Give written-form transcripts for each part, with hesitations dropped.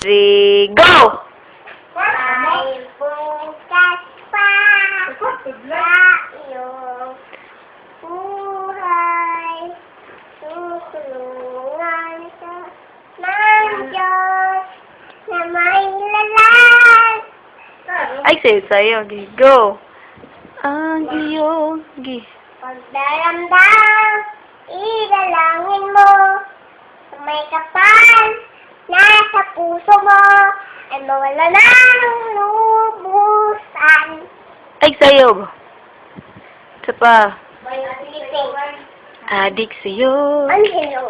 3, go! Ay bukas pa sa iyong buhay, tutulungan ka ng Diyos na may lalas. Ay, sayo. Okay, go! Ang iyong... Okay. Pagdaramdam, idalangin mo sa may kapal nasa puso mo ay mawala ng lubusan. Ay, sayo. Isa pa. Silipin. Adik sa'yo. Ano hello?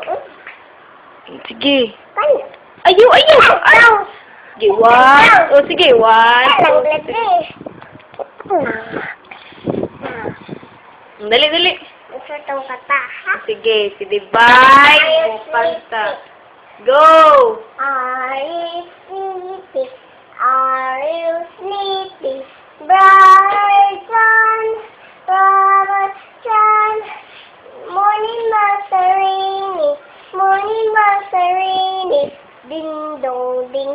Sige. Paano? Ayaw! Ano? Sige, 1. O, sige, 1. Alang lagi. Dali. Usutong kata, ha? Sige, si Divine. O, kanta. Go! Are you sleepy? Are you sleepy? Bright sun, Robert John. Morning Masarini, ding dong ding.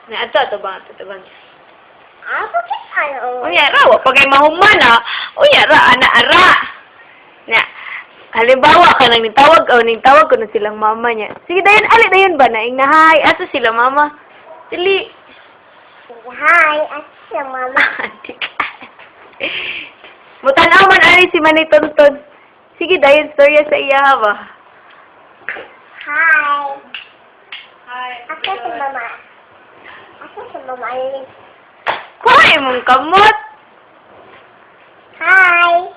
Ito ba? Bakit ano? O, yara. Wa pa kayo mahuman, ha? O, yara. Ana-ara. Na. Halimbawa ka nang nitawag ko na silang mama niya. Sige, dayon ba? Naing nahay. Asa sila, mama? Dili. Hi, at sa mama. Mutanaw man ani si Manay Tonton. Sige, dayon storya sa iya ba? Hi. Ako sa mama. Alin. Kuhay mong kamot. Hi.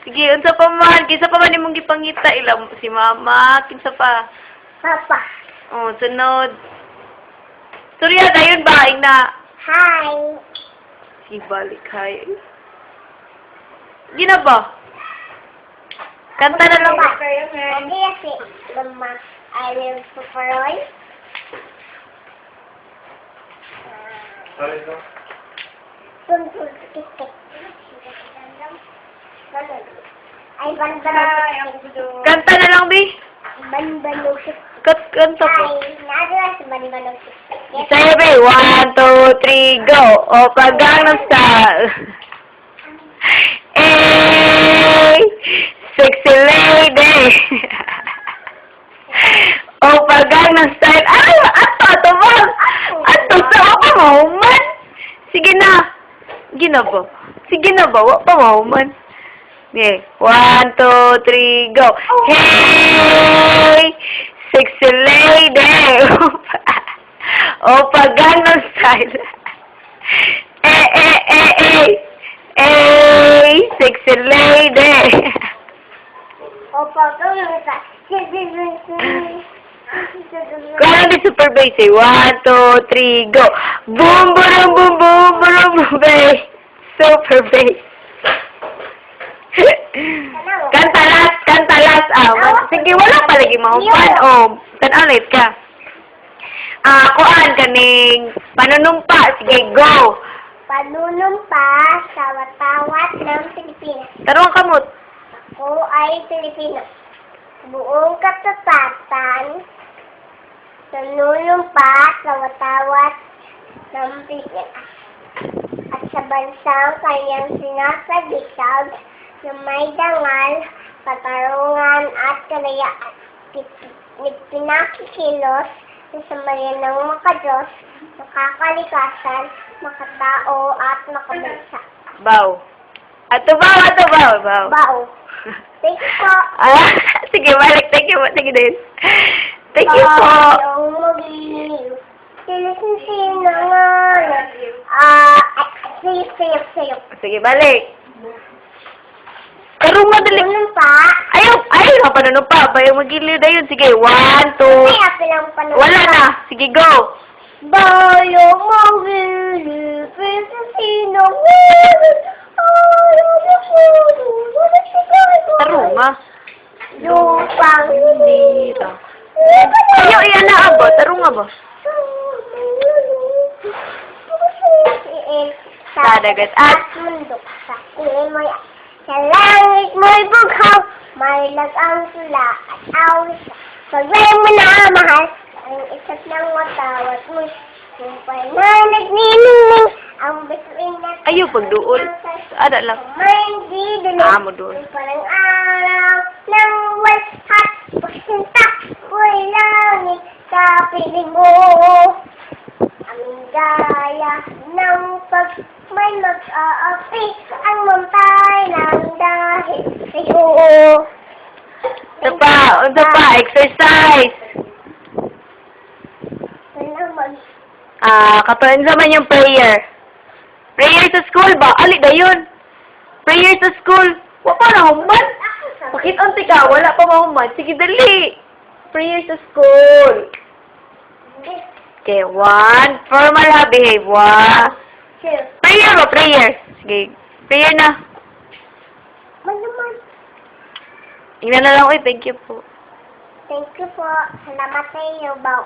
Sige, unsa pa man? Kinsa pa man imong gipangita? Ilang si mama? Kinsa pa? Papa. Oh, sunod. Storya, dayon ba? Ing na. Hi. Sige, balik. Hay. Gina ba? Kanta na lang. Hindi si mama. I live for Paroy. Ay, banbanusik. Kanta na lang, Bi. Banbanusik. Kanta po. Ay, nadulas banbanusik. Sa'yo, Bi. 1, 2, 3, go. O, Gangnam Style. Hey, sexy lady. O, Gangnam Style. Ay, ato ba? Ato, sa pa mahuman. Sige na. Sige na ba? Wa pa mahuman. Okay. 1, 2, 3, go. Hey, sexy lady. O, Gangnam Style. Hey, sexy lady. Opo, gawin ka. Kaya di super bass eh. 1, 2, 3, go. Boom, boom, boom, boom, boom, boom, bass. Super bass. Kantalas. Sige, wala palagi mahupan. Oh, ulit ka. Kuan kaning panunumpa. Sige, go. Panunumpa sa watawat ng Pilipinas. Tarong kamot. Ako ay Pilipino. Buong katapatan, nanunumpa sa watawat ng Pilipinas. At sa bansang kanyang sinasagisag na may dangal, katarungan at kalayaan. Pinakikilos na sa maya ng makadiyos, makakalikasan, makatao at makabansa. Bow. Ato bow. Bao. Thank you po. Sige, balik. Thank you po. Sige din. Thank you po. Yung mag-iiw. Sino nga. Sayo. Sige, balik. Karong madali. Panunumpa. Ayaw ka panunumpa. Bayang magiliw na yun. Sige, 1, 2. Kaya pilang panunumpa. Wala na. Sige, go. Bayang mag-iiw. Sino nga. Tarunga. Lupang Nira. Ayaw, iyan na ba? Tarunga ba? Sa dagat at mundo, sa ilin mo'y, sa langit mo'y bughaw, Mahilag ang sula at awis. Paglayan mo na, mahal. Ang isa't ng watawat mo. Kumpay na nagniningning. Ang bituin na Ayaw, pagduol. Ada lang. Hindi dulo. Amo doon. Parang araw ng walhat. Pagsinta ko'y langit sa piling mo. Ang gaya ng pag may mag-aapi. Ang mampay ng dahil sa'yo. Ito pa, exercise. Wala mag... Katulad naman yung prayer. Prayer sa school ba? Ali na yun. Prayer sa school. Wala pa na human. Bakit unti ka? Wala pa mahuman. Sige, dali. Prayer sa school. Okay, 1. Formal ha, behave. 1. Prayer ba? Prayer. Sige. Prayer na. Naman. Tingnan na lang. Thank you po. Thank you po. Salamat sa iyo, Bao.